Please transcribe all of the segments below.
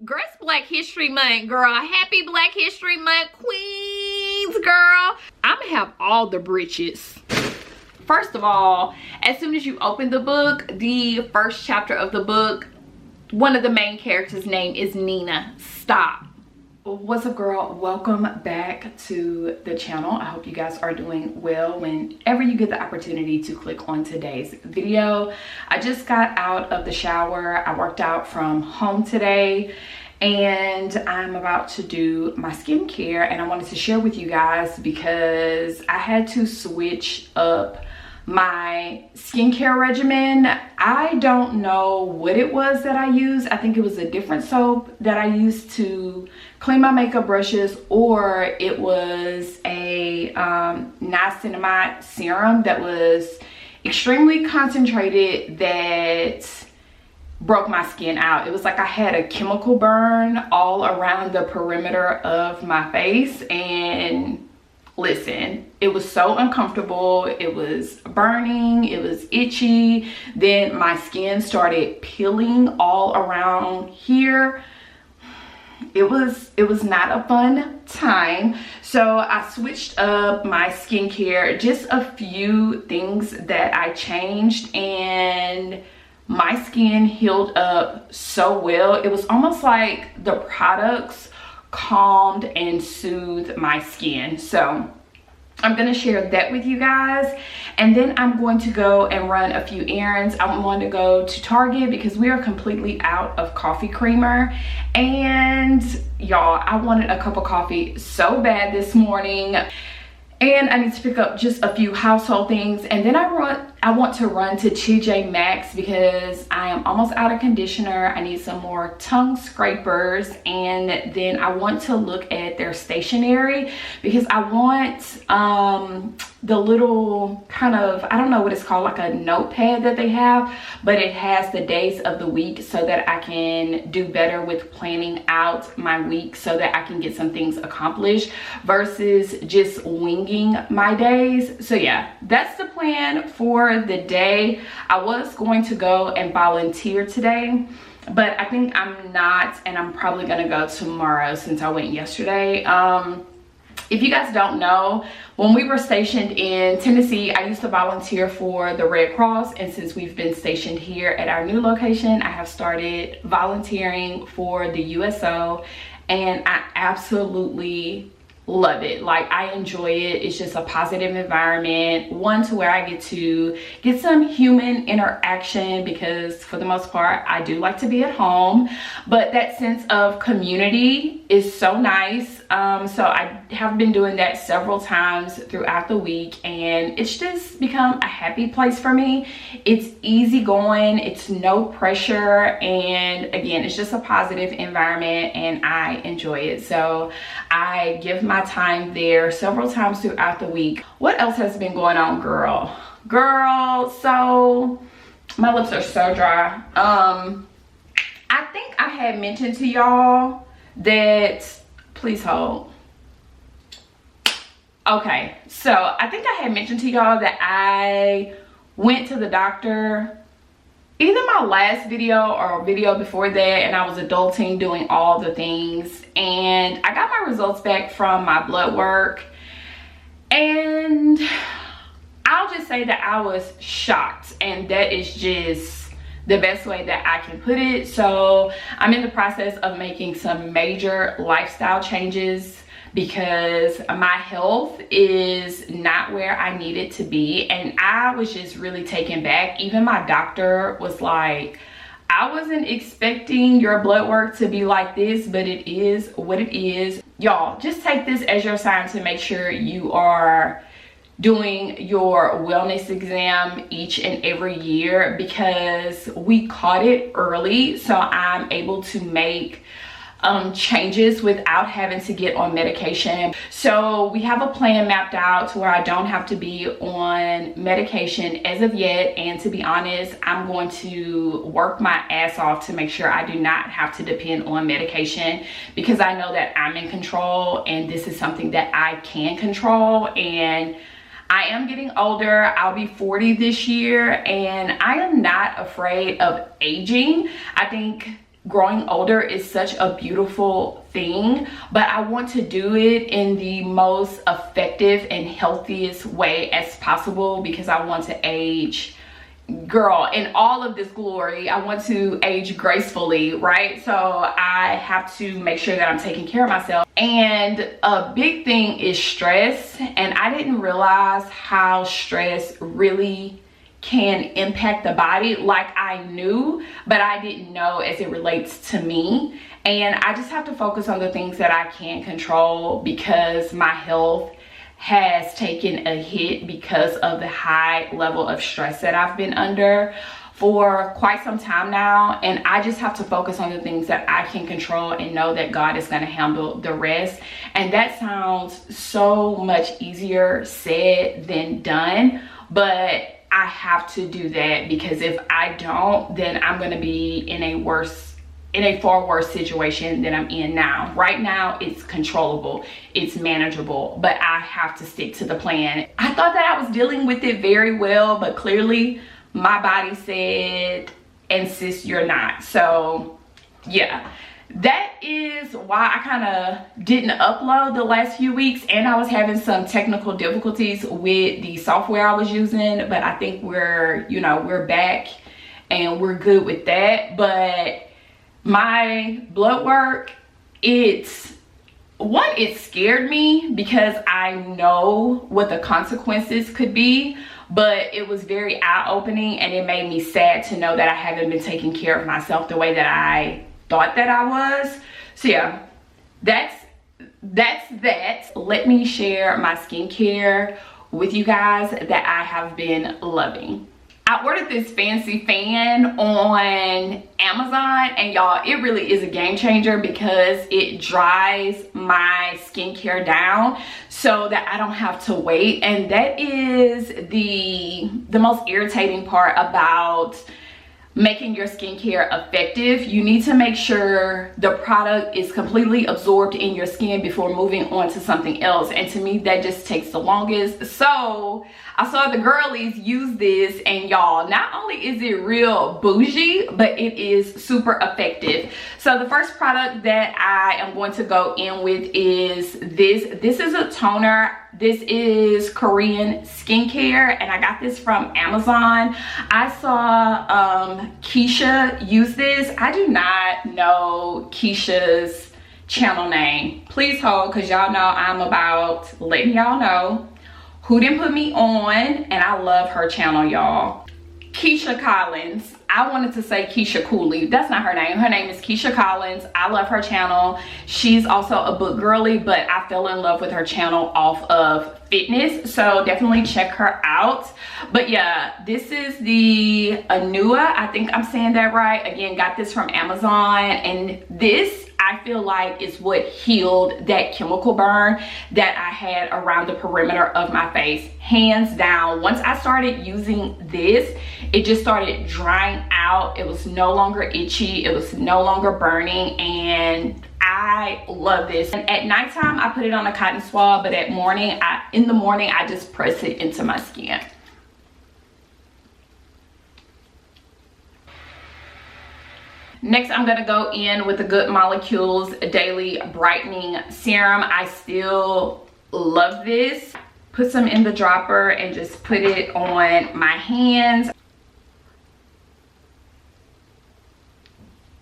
Girl, it's Black History Month, girl. Happy Black History Month, queens, girl. I'm gonna have all the britches. First of all, as soon as you open the book, the first chapter of the book, one of the main characters' name is Nina. Stop. What's up, girl? Welcome back to the channel. I hope you guys are doing well whenever you get the opportunity to click on today's video. I just got out of the shower. I worked out from home today and I'm about to do my skincare, and I wanted to share with you guys because I had to switch up my skincare regimen. I don't know what it was that I used. I think it was a different soap that I used to clean my makeup brushes, or it was a niacinamide serum that was extremely concentrated that broke my skin out. It was like I had a chemical burn all around the perimeter of my face, and listen, it was so uncomfortable. It was burning, it was itchy. Then my skin started peeling all around here. It was not a fun time. So I switched up my skincare, just a few things that I changed, and my skin healed up so well. It was almost like the products calmed and soothed my skin. So I'm going to share that with you guys, and then I'm going to go and run a few errands. I want to go to Target because we are completely out of coffee creamer, and y'all, I wanted a cup of coffee so bad this morning, and I need to pick up just a few household things, and then I want to run to TJ Maxx because I am almost out of conditioner. I need some more tongue scrapers, and then I want to look at their stationery because I want the little kind of, I don't know what it's called, like a notepad that they have, but it has the days of the week so that I can do better with planning out my week so that I can get some things accomplished versus just winging my days. So yeah, that's the plan for the day. I was going to go and volunteer today, but I think I'm not, and I'm probably gonna go tomorrow since I went yesterday. If you guys don't know, when we were stationed in Tennessee, I used to volunteer for the Red Cross, and since we've been stationed here at our new location, I have started volunteering for the USO, and I absolutely love it. Like, I enjoy it. It's just a positive environment, one to where I get to get some human interaction because for the most part I do like to be at home, but that sense of community is so nice. So I have been doing that several times throughout the week, and it's just become a happy place for me. It's easy going, it's no pressure, and again, it's just a positive environment and I enjoy it. So I give my time there several times throughout the week. What else has been going on, girl? So my lips are so dry. I think I had mentioned to y'all that, please hold. Okay, so I think I had mentioned to y'all that I went to the doctor either my last video or a video before that, and I was adulting, doing all the things, and I got my results back from my blood work, and I'll just say that I was shocked, and that is just the best way that I can put it. So I'm in the process of making some major lifestyle changes because my health is not where I need it to be, and I was just really taken back. Even my doctor was like, I wasn't expecting your blood work to be like this, but it is what it is. Y'all, just take this as your sign to make sure you are doing your wellness exam each and every year, because we caught it early, so I'm able to make changes without having to get on medication. So we have a plan mapped out to where I don't have to be on medication as of yet, and to be honest, I'm going to work my ass off to make sure I do not have to depend on medication, because I know that I'm in control and this is something that I can control. And I am getting older. I'll be 40 this year, and I am not afraid of aging. I think growing older is such a beautiful thing, but I want to do it in the most effective and healthiest way as possible, because I want to age, girl, in all of this glory. I want to age gracefully, right? So I have to make sure that I'm taking care of myself. And a big thing is stress, and I didn't realize how stress really can impact the body. Like, I knew, but I didn't know as it relates to me. And I just have to focus on the things that I can control, because my health has taken a hit because of the high level of stress that I've been under for quite some time now. And I just have to focus on the things that I can control and know that God is going to handle the rest. And that sounds so much easier said than done, but I have to do that, because if I don't, then I'm going to be in a far worse situation than I'm in now. Right now, it's controllable, it's manageable, but I have to stick to the plan. I thought that I was dealing with it very well, but clearly my body said, and sis, you're not. So yeah, that is why I kind of didn't upload the last few weeks, and I was having some technical difficulties with the software I was using, but I think we're back and we're good with that. But my blood work, it scared me, because I know what the consequences could be, but it was very eye-opening, and it made me sad to know that I haven't been taking care of myself the way that I thought that I was. So yeah, that's that. Let me share my skincare with you guys that I have been loving. I ordered this fancy fan on Amazon, and y'all, it really is a game changer, because it dries my skincare down so that I don't have to wait. And that is the most irritating part about making your skincare effective. You need to make sure the product is completely absorbed in your skin before moving on to something else. And to me, that just takes the longest. So I saw the girlies use this, and y'all, not only is it real bougie, but it is super effective. So the first product that I am going to go in with is this. This is a toner. This is Korean skincare, and I got this from Amazon. I saw Keisha use this. I do not know Keisha's channel name. Please hold, because y'all know I'm about letting y'all know who didn't put me on, and I love her channel, y'all. Keisha Collins. I wanted to say Keisha Cooley. That's not her name. Her name is Keisha Collins. I love her channel. She's also a book girly, but I fell in love with her channel off of fitness, so definitely check her out. But yeah, this is the Anua. I think I'm saying that right. Again, got this from Amazon, and this, I feel like, is what healed that chemical burn that I had around the perimeter of my face, hands down. Once I started using this, it just started drying out. It was no longer itchy, it was no longer burning, and I love this. And at nighttime, I put it on a cotton swab, but in the morning, I just press it into my skin. Next, I'm gonna go in with the Good Molecules Daily Brightening Serum. I still love this. Put some in the dropper and just put it on my hands.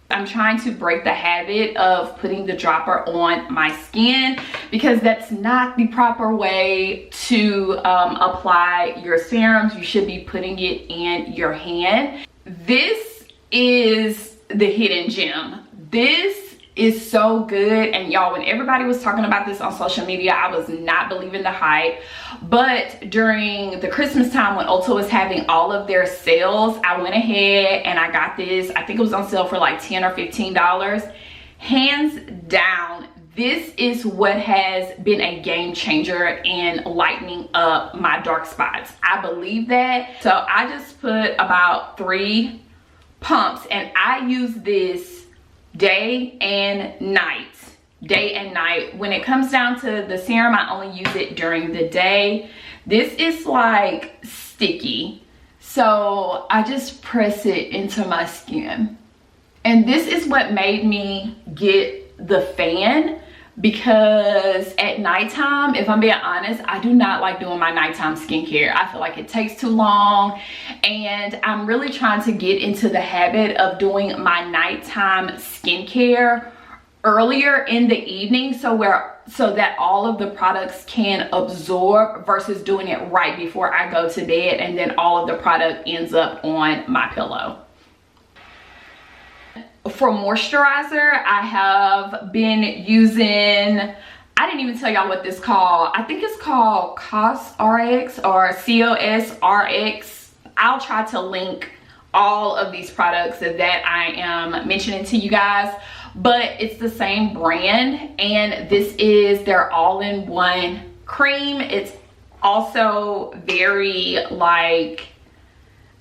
I'm trying to break the habit of putting the dropper on my skin, because that's not the proper way to apply your serums. You should be putting it in your hand. This is the hidden gem. This is so good, and y'all, when everybody was talking about this on social media, I was not believing the hype. But during the Christmas time, when Ulta was having all of their sales, I went ahead and I got this. I think it was on sale for like $10 or $15. Hands down, this is what has been a game changer in lightening up my dark spots. I believe that. So I just put about 3 pumps, and I use this day and night. When it comes down to the serum, I only use it during the day. This is like sticky, so I just press it into my skin, And this is what made me get the fan, because at nighttime, if I'm being honest, I do not like doing my nighttime skincare. I feel like it takes too long, and I'm really trying to get into the habit of doing my nighttime skincare earlier in the evening, so that all of the products can absorb, versus doing it right before I go to bed and then all of the product ends up on my pillow. For moisturizer, I have been using, I didn't even tell y'all what this called. I think it's called COSRX or COSRX. I'll try to link all of these products that I am mentioning to you guys, but it's the same brand, and this is their all-in-one cream. It's also very like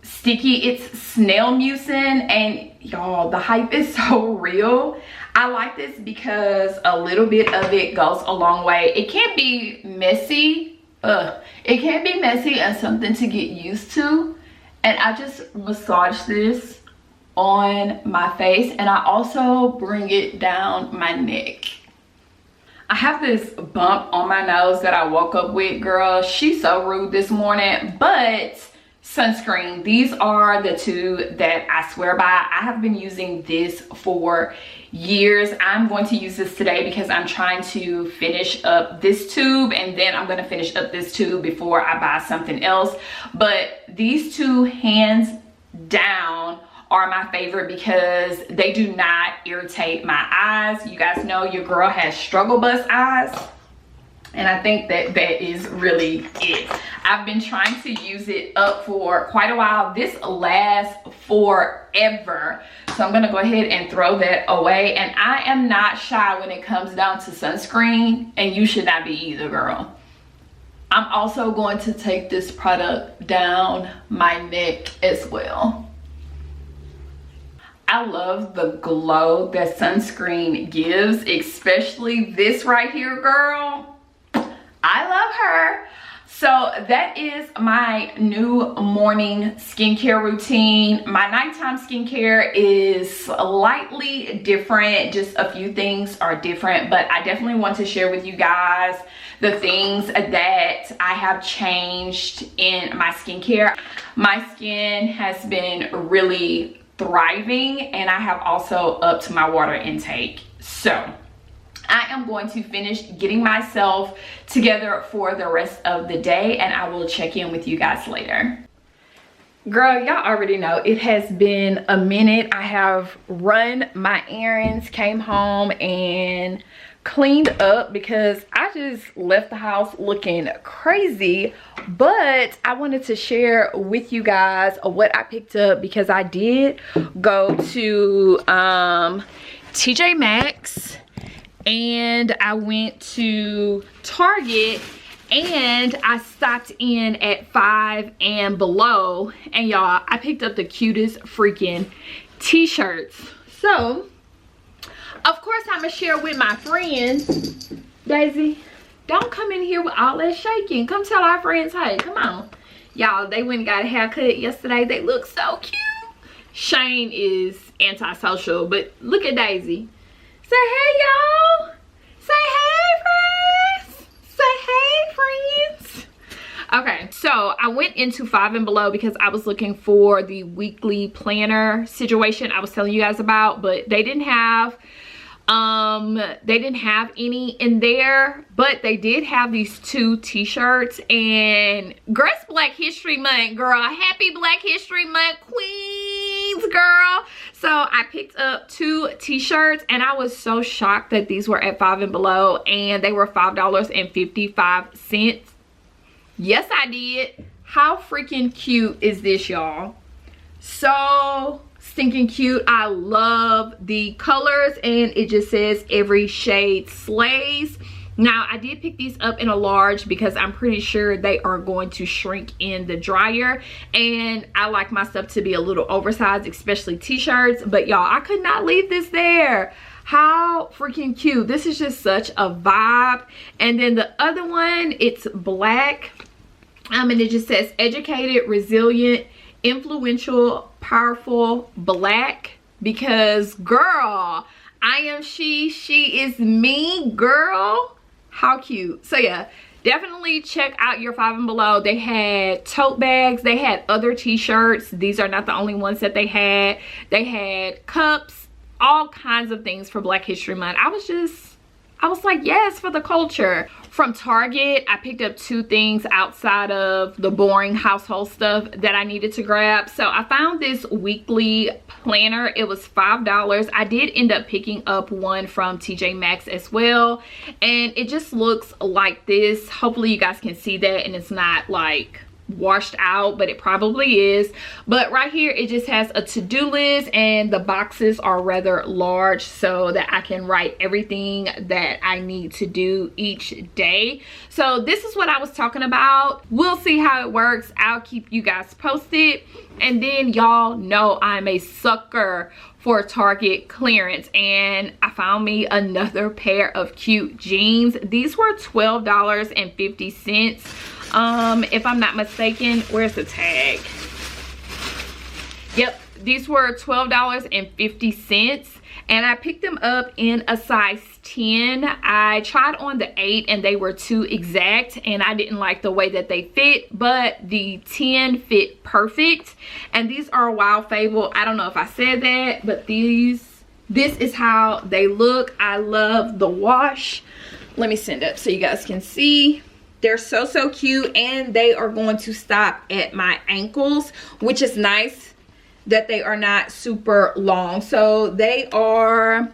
sticky. It's snail mucin, and y'all, the hype is so real. I like this because a little bit of it goes a long way. It can be messy. It can be messy and something to get used to. And I just massage this on my face, and I also bring it down my neck. I have this bump on my nose that I woke up with, girl. She's so rude this morning. But sunscreen, these are the two that I swear by. I have been using this for years. I'm going to use this today because I'm trying to finish up this tube, and then I'm going to finish up this tube before I buy something else. But these two, hands down, are my favorite because they do not irritate my eyes. You guys know your girl has struggle bus eyes, and I think that is really it. I've been trying to use it up for quite a while. This lasts forever, so I'm gonna go ahead and throw that away. And I am not shy when it comes down to sunscreen, and you should not be either, girl. I'm also going to take this product down my neck as well. I love the glow that sunscreen gives, especially this right here, girl. I love her. So that is my new morning skincare routine. My nighttime skincare is slightly different. Just a few things are different, but I definitely want to share with you guys the things that I have changed in my skincare. My skin has been really thriving, and I have also upped my water intake. So I am going to finish getting myself together for the rest of the day, and I will check in with you guys later. Girl, y'all already know it has been a minute. I have run my errands, came home and cleaned up because I just left the house looking crazy. But I wanted to share with you guys what I picked up, because I did go to TJ Maxx, and I went to Target, and I stopped in at 5 and Below, and y'all, I picked up the cutest freaking t-shirts. So of course I'm gonna share with my friends. Daisy, don't come in here with all that shaking. Come tell our friends hey. Come on. Y'all, they went and got a haircut yesterday. They look so cute. Shane is antisocial, but look at Daisy. Say hey, y'all. Say hey, friends. Say hey, friends. Okay, so I went into 5 and Below because I was looking for the weekly planner situation I was telling you guys about, but they didn't have any in there, but they did have these 2 t-shirts. And girl, it's Black History Month, girl. Happy Black History Month, queens, girl. So I picked up 2 t-shirts, and I was so shocked that these were at 5 and Below, and they were $5.55. Yes, I did. How freaking cute is this, y'all? So stinking cute. I love the colors, and it just says every shade slays. Now, I did pick these up in a large because I'm pretty sure they are going to shrink in the dryer, and I like my stuff to be a little oversized, especially t-shirts. But y'all, I could not leave this there. How freaking cute. This is just such a vibe. And then the other one, it's black, and it just says educated, resilient, influential, powerful, black. because girl, I am she is me, girl. How cute. So yeah, definitely check out your Five and Below. They had tote bags, they had other t-shirts. These are not the only ones that they had. They had cups, all kinds of things for Black History Month. I was like, yes, for the culture. From Target, I picked up 2 things outside of the boring household stuff that I needed to grab. So I found this weekly planner. It was $5. I did end up picking up one from TJ Maxx as well. And it just looks like this. Hopefully you guys can see that and it's not like washed out, but it probably is. But right here it just has a to-do list, and the boxes are rather large so that I can write everything that I need to do each day. So this is what I was talking about. We'll see how it works. I'll keep you guys posted. And then y'all know I'm a sucker for Target clearance, and I found me another pair of cute jeans. These were $12.50. If I'm not mistaken. Where's the tag? Yep, these were $12.50, and I picked them up in a size 10. I tried on the 8 and they were too exact, and I didn't like the way that they fit, but the 10 fit perfect. And these are Wild Fable. I don't know if I said that, but this is how they look. I love the wash. Let me stand up so you guys can see. They're so cute, and they are going to stop at my ankles, which is nice that they are not super long. So they are,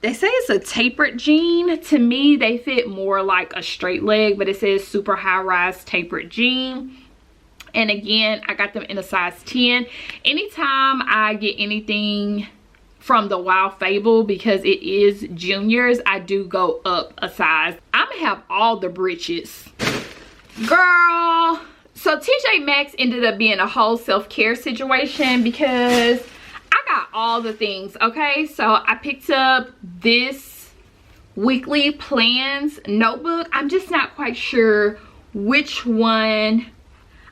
they say it's a tapered jean. To me, they fit more like a straight leg, but it says super high rise tapered jean. And again, I got them in a size 10. Anytime I get anything from the Wild Fable, because it is juniors, I do go up a size. I'm gonna have all the breeches, girl. So TJ Maxx ended up being a whole self-care situation because I got all the things. Okay, so I picked up this weekly plans notebook. I'm just not quite sure which one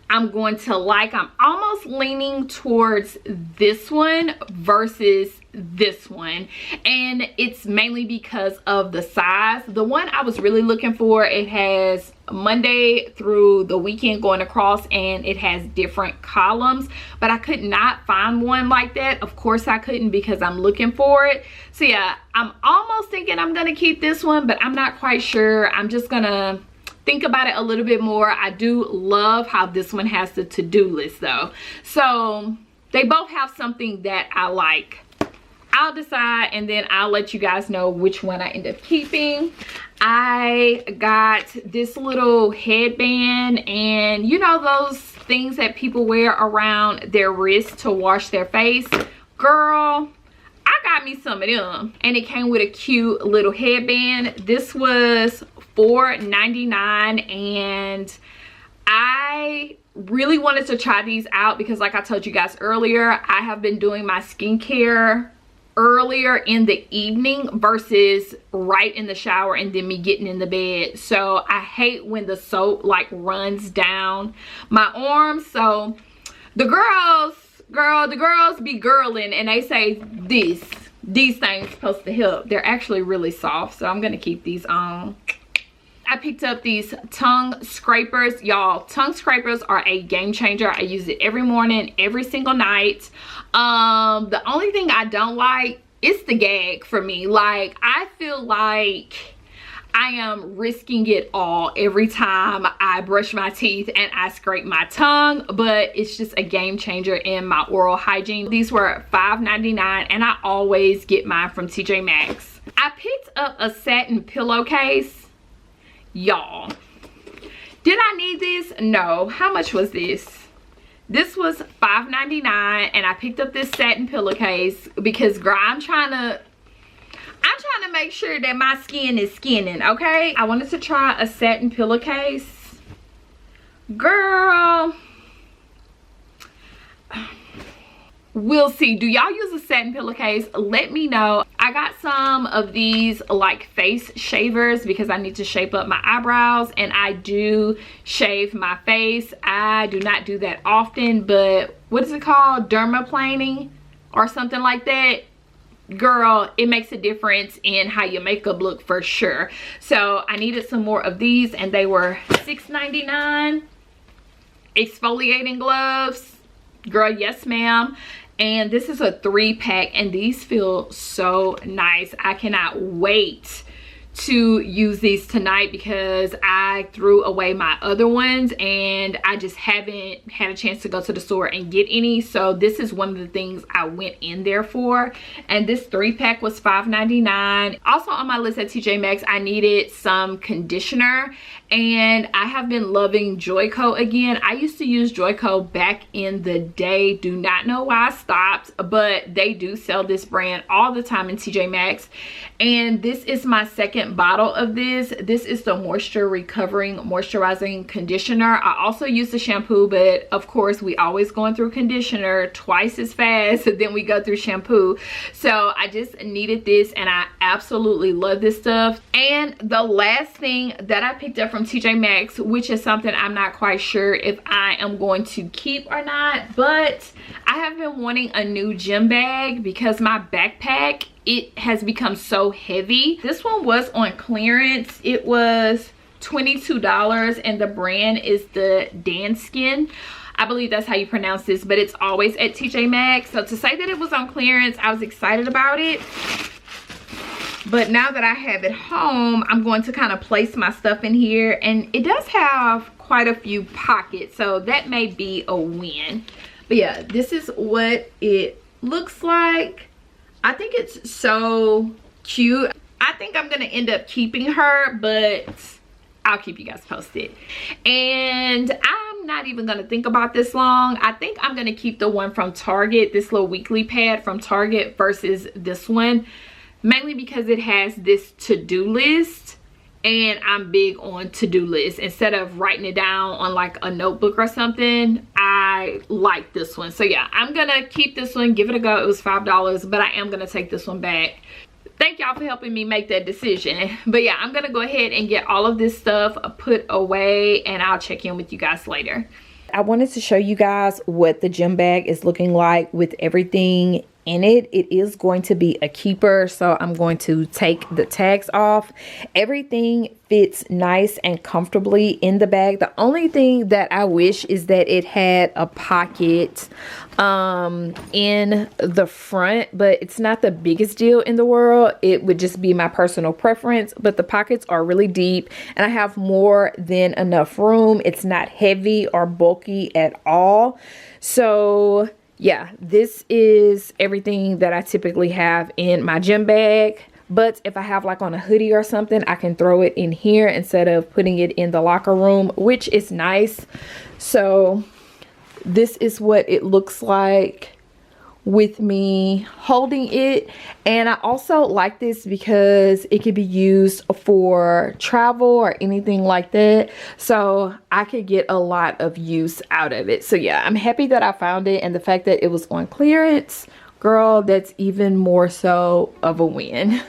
I'm going to like. I'm almost leaning towards this one versus this one, and it's mainly because of the size. The one I was really looking for, it has Monday through the weekend going across, and it has different columns, but I could not find one like that. Of course I couldn't, because I'm looking for it. So yeah, I'm almost thinking I'm gonna keep this one, but I'm not quite sure. I'm just gonna think about it a little bit more. I do love how this one has the to-do list though. So they both have something that I like. I'll decide, and then I'll let you guys know which one I end up keeping. I got this little headband, and you know those things that people wear around their wrist to wash their face? Girl, I got me some of them, and it came with a cute little headband. This was $4.99, and I really wanted to try these out because, like I told you guys earlier, I have been doing my skincare earlier in the evening versus right in the shower and then me getting in the bed. So I hate when the soap like runs down my arms. So the girls be girling, and they say these things supposed to help. They're actually really soft, so I'm gonna keep these on. I picked up these tongue scrapers. Y'all, tongue scrapers are a game changer. I use it every morning, every single night. The only thing I don't like is the gag for me. Like, I feel like I am risking it all every time I brush my teeth and I scrape my tongue, but it's just a game changer in my oral hygiene. These were $5.99, and I always get mine from TJ Maxx. I picked up a satin pillowcase. Y'all, did I need this? No. How much was this? This was $5.99, and I picked up this satin pillowcase because, girl, I'm trying to make sure that my skin is skinning, okay? I wanted to try a satin pillowcase. Girl, we'll see. Do y'all use a satin pillowcase? Let me know. I got some of these like face shavers because I need to shape up my eyebrows, and I do shave my face. I do not do that often, but what is it called? Dermaplaning or something like that, girl, it makes a difference in how your makeup look for sure. So I needed some more of these, and they were $6.99. Exfoliating gloves, girl, yes ma'am. And this is a 3-pack, and these feel so nice. I cannot wait to use these tonight because I threw away my other ones and I just haven't had a chance to go to the store and get any. So this is one of the things I went in there for, and this 3-pack was $5.99. Also on my list at TJ Maxx, I needed some conditioner, and I have been loving Joico again. I used to use Joico back in the day. Do not know why I stopped, but they do sell this brand all the time in TJ Maxx, and this is my second bottle of this. This is the moisture recovering moisturizing conditioner. I also use the shampoo, but of course we always going through conditioner twice as fast than we go through shampoo. So I just needed this, and I absolutely love this stuff. And the last thing that I picked up from TJ Maxx, which is something I'm not quite sure if I am going to keep or not, but I have been wanting a new gym bag because my backpack, it has become so heavy. This one was on clearance. It was $22, and the brand is the Danskin. I believe that's how you pronounce this, but it's always at TJ Maxx. So to say that it was on clearance, I was excited about it. But now that I have it home, I'm going to kind of place my stuff in here, and it does have quite a few pockets, so that may be a win. But yeah, this is what it looks like. I think it's so cute. I think I'm gonna end up keeping her, but I'll keep you guys posted. And I'm not even gonna think about this long. I think I'm gonna keep the one from Target, this little weekly pad from Target, versus this one, mainly because it has this to-do list, and I'm big on to-do lists. Instead of writing it down on like a notebook or something, I like this one. So yeah, I'm gonna keep this one, give it a go. It was $5, but I am gonna take this one back. Thank y'all for helping me make that decision. But yeah, I'm gonna go ahead and get all of this stuff put away, and I'll check in with you guys later. I wanted to show you guys what the gym bag is looking like with everything in it. It is going to be a keeper, so I'm going to take the tags off. Everything fits nice and comfortably in the bag. The only thing that I wish is that it had a pocket in the front, but it's not the biggest deal in the world. It would just be my personal preference, but the pockets are really deep, and I have more than enough room. It's not heavy or bulky at all. So yeah, this is everything that I typically have in my gym bag. But if I have like on a hoodie or something, I can throw it in here instead of putting it in the locker room, which is nice. So this is what it looks like with me holding it. And I also like this because it could be used for travel or anything like that, so I could get a lot of use out of it. So yeah, I'm happy that I found it, and the fact that it was on clearance, girl, that's even more so of a win.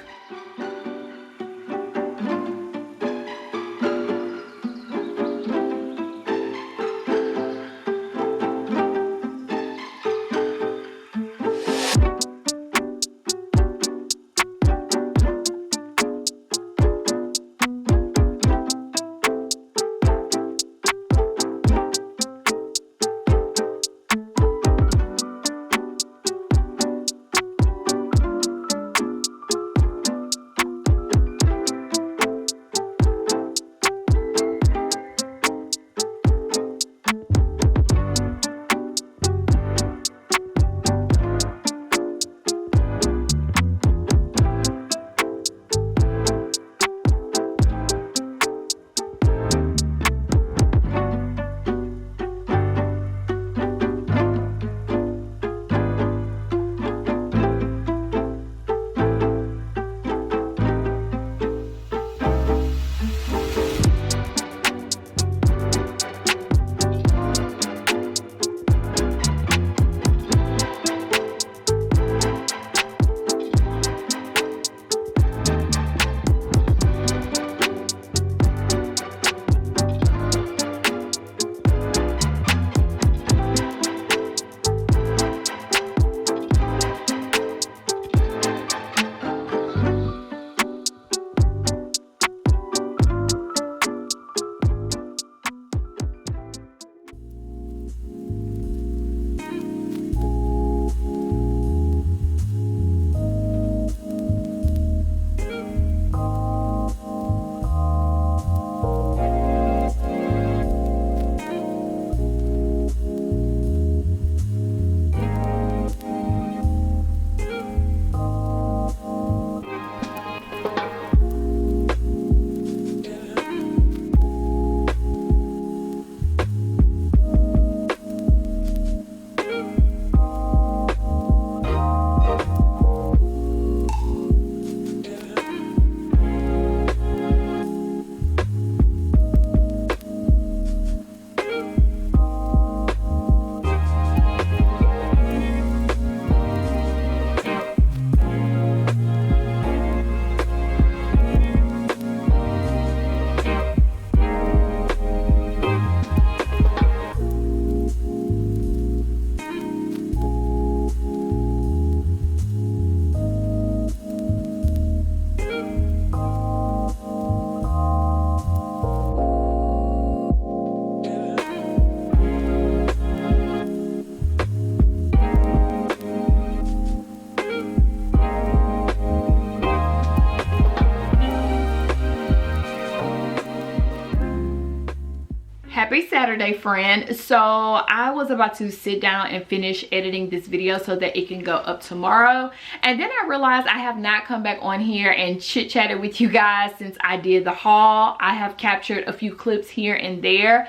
Happy Saturday, friend. So I was about to sit down and finish editing this video so that it can go up tomorrow, and then I realized I have not come back on here and chit chatted with you guys since I did the haul. I have captured a few clips here and there,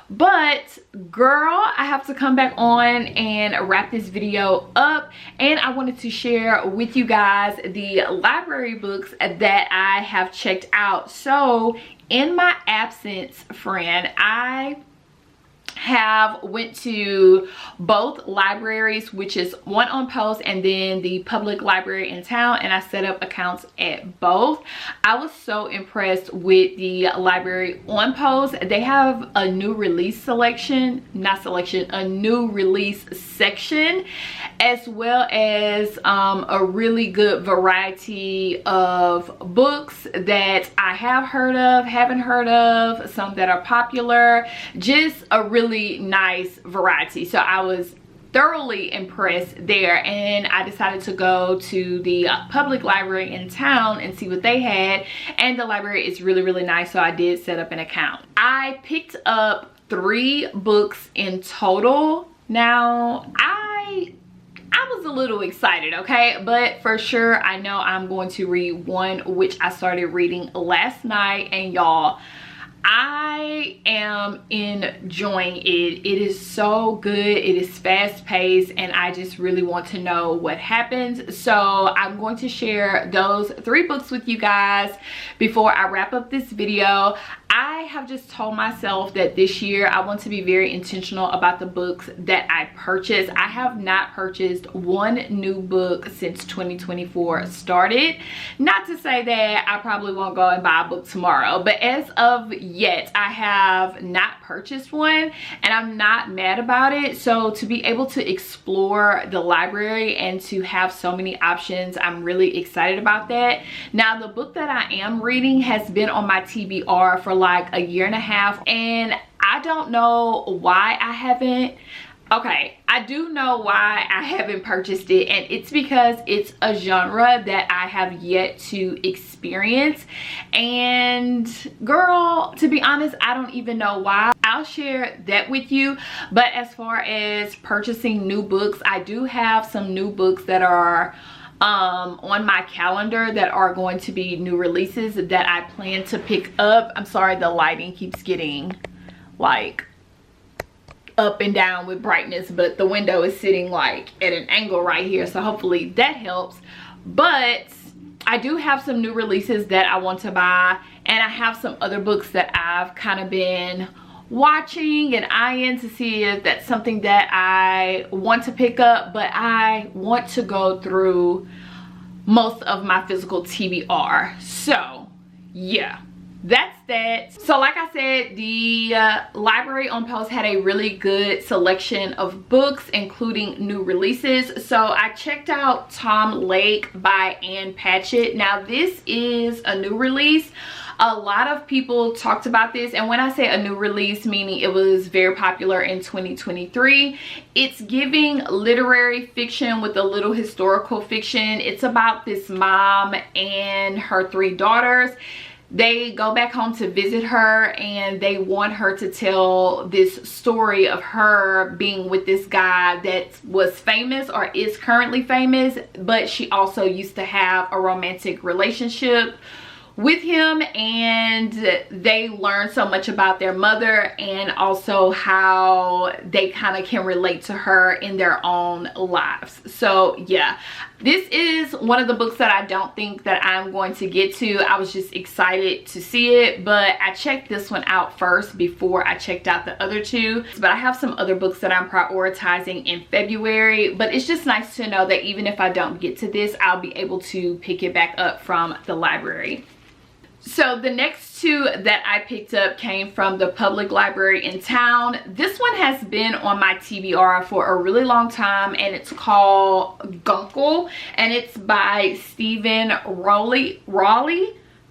but girl, I have to come back on and wrap this video up, and I wanted to share with you guys the library books that I have checked out. So in my absence, friend, I have went to both libraries, which is one on post and then the public library in town, and I set up accounts at both. I was so impressed with the library on post. They have a new release selection, not selection, a new release section, as well as a really good variety of books that I have heard of, haven't heard of, some that are popular, just a really nice variety. So I was thoroughly impressed there, and I decided to go to the public library in town and see what they had, and the library is really nice, so I did set up an account. I picked up 3 books in total. Now I was a little excited, okay, but for sure I know I'm going to read one which I started reading last night, and y'all, I am enjoying it. It is so good. It is fast paced, and I just really want to know what happens. So I'm going to share those 3 books with you guys before I wrap up this video. I have just told myself that this year I want to be very intentional about the books that I purchase. I have not purchased one new book since 2024 started. Not to say that I probably won't go and buy a book tomorrow, but as of yet, I have not purchased one, and I'm not mad about it. So to be able to explore the library and to have so many options, I'm really excited about that. Now, the book that I am reading has been on my TBR for like a year and a half, and I don't know why I haven't. Okay, I do know why I haven't purchased it, and it's because it's a genre that I have yet to experience. And girl, to be honest, I don't even know why. I'll share that with you. But as far as purchasing new books, I do have some new books that are on my calendar that are going to be new releases that I plan to pick up. I'm sorry, the lighting keeps getting like up and down with brightness, but the window is sitting like at an angle right here, so hopefully that helps. But I do have some new releases that I want to buy, and I have some other books that I've kind of been watching and eyeing to see if that's something that I want to pick up, but I want to go through most of my physical TBR. So yeah, that's that. So like I said, the library on post had a really good selection of books, including new releases. So I checked out Tom Lake by Ann Patchett. Now this is a new release. A lot of people talked about this, and when I say a new release, meaning it was very popular in 2023, it's giving literary fiction with a little historical fiction. It's about this mom and her 3 daughters. They go back home to visit her, and they want her to tell this story of her being with this guy that was famous or is currently famous, but she also used to have a romantic relationship with him, and they learn so much about their mother and also how they kind of can relate to her in their own lives. So yeah, this is one of the books that I don't think that I'm going to get to. I was just excited to see it, but I checked this one out first before I checked out the other 2. But I have some other books that I'm prioritizing in February, but it's just nice to know that even if I don't get to this, I'll be able to pick it back up from the library. So the next 2 that I picked up came from the public library in town. This one has been on my TBR for a really long time, and it's called Guncle, and it's by Stephen Rowley.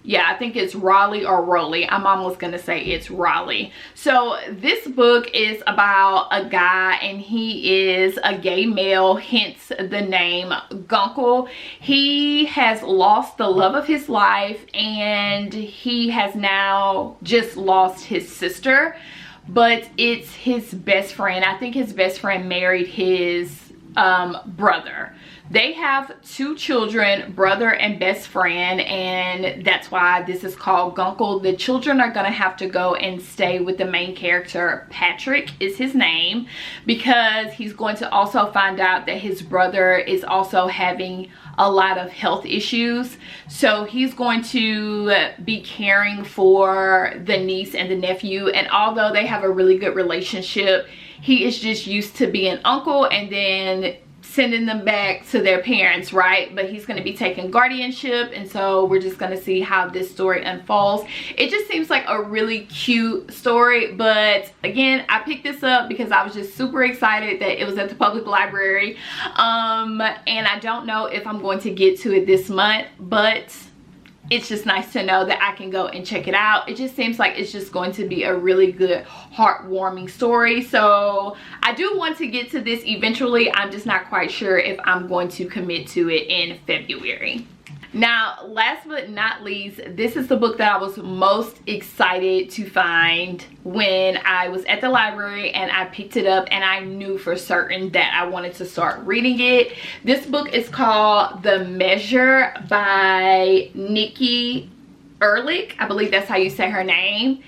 Yeah, I think it's Raleigh or Rowley. I'm almost gonna say it's Raleigh. So this book is about a guy, and he is a gay male, hence the name Guncle. He has lost the love of his life, and he has now just lost his sister. but it's his best friend. I think his best friend married his brother. They have 2 children, brother and best friend, and that's why this is called Gunkle. The children are gonna have to go and stay with the main character. Patrick is his name, because he's going to also find out that his brother is also having a lot of health issues. So he's going to be caring for the niece and the nephew, and although they have a really good relationship, he is just used to being uncle and then sending them back to their parents, right? But he's going to be taking guardianship, and so we're just going to see how this story unfolds. It just seems like a really cute story, but again, I picked this up because I was just super excited that it was at the public library, and I don't know if I'm going to get to it this month, but it's just nice to know that I can go and check it out. It just seems like it's just going to be a really good, heartwarming story. So I do want to get to this eventually. I'm just not quite sure if I'm going to commit to it in February. Now, last but not least, this is the book that I was most excited to find when I was at the library and I picked it up, and I knew for certain that I wanted to start reading it. This book is called The Measure by Nikki Erlich. I believe that's how you say her name.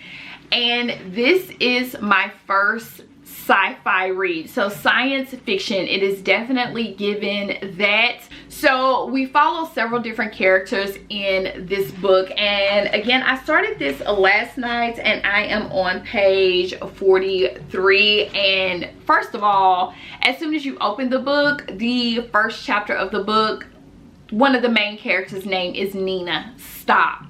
And this is my first sci-fi read, so science fiction. It is definitely given that. So we follow several different characters in this book, and again, I started this last night and I am on page 43. And first of all, as soon as you open the book, the first chapter of the book, one of the main characters' name is Nina. Stop.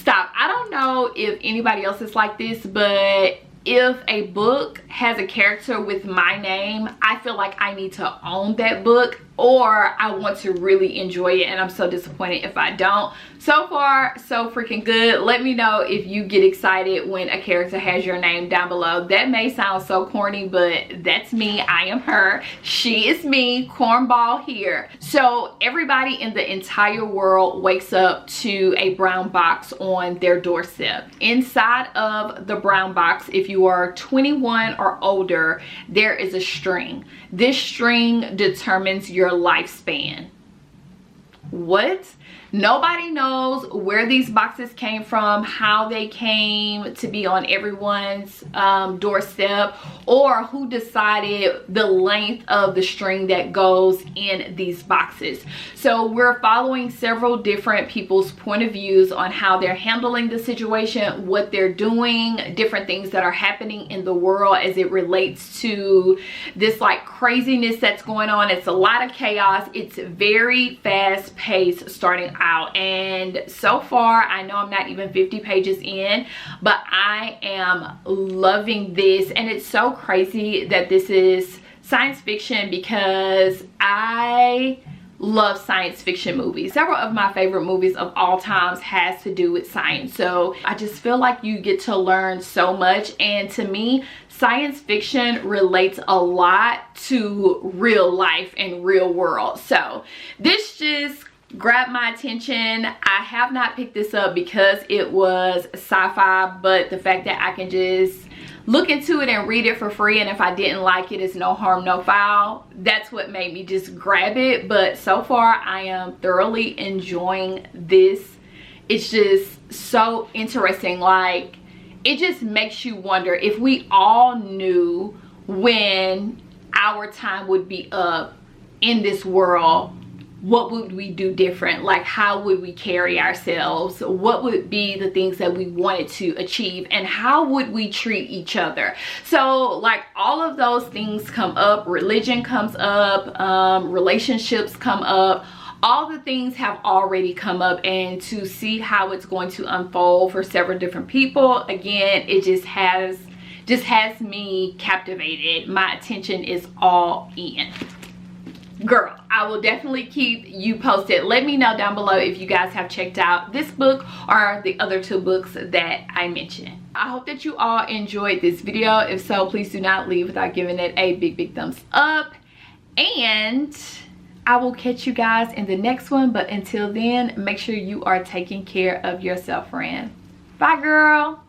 I don't know if anybody else is like this, but if a book has a character with my name, I feel like I need to own that book, or I want to really enjoy it, and I'm so disappointed if I don't. So far, so freaking good. Let me know if you get excited when a character has your name down below. That may sound so corny, but that's me. I am her. She is me. Cornball here. So everybody in the entire world wakes up to a brown box on their doorstep. Inside of the brown box, if you are 21 or older, there is a string. This string determines your lifespan. What? Nobody knows where these boxes came from, how they came to be on everyone's doorstep, or who decided the length of the string that goes in these boxes. So we're following several different people's point of views on how they're handling the situation, what they're doing, different things that are happening in the world as it relates to this like craziness that's going on. It's a lot of chaos. It's very fast paced starting out, and so far I know I'm not even 50 pages in, but I am loving this. And it's so crazy that this is science fiction because I love science fiction movies. Several of my favorite movies of all times has to do with science, so I just feel like you get to learn so much. And to me, science fiction relates a lot to real life and real world, so this just grabbed my attention. I have not picked this up because it was sci-fi, but the fact that I can just look into it and read it for free, and if I didn't like it, it's no harm no foul, that's what made me just grab it. But so far I am thoroughly enjoying this. It's just so interesting. Like, it just makes you wonder, if we all knew when our time would be up in this world, what would we do different? Like, how would we carry ourselves? What would be the things that we wanted to achieve, and how would we treat each other? So like, all of those things come up. Religion comes up, relationships come up. All the things have already come up, and to see how it's going to unfold for several different people, again, it just has me captivated. My attention is all in. Girl, I will definitely keep you posted. Let me know down below if you guys have checked out this book or the other 2 books that I mentioned. I hope that you all enjoyed this video. If so, please do not leave without giving it a big thumbs up, and I will catch you guys in the next one. But until then, make sure you are taking care of yourself, friend. Bye, girl.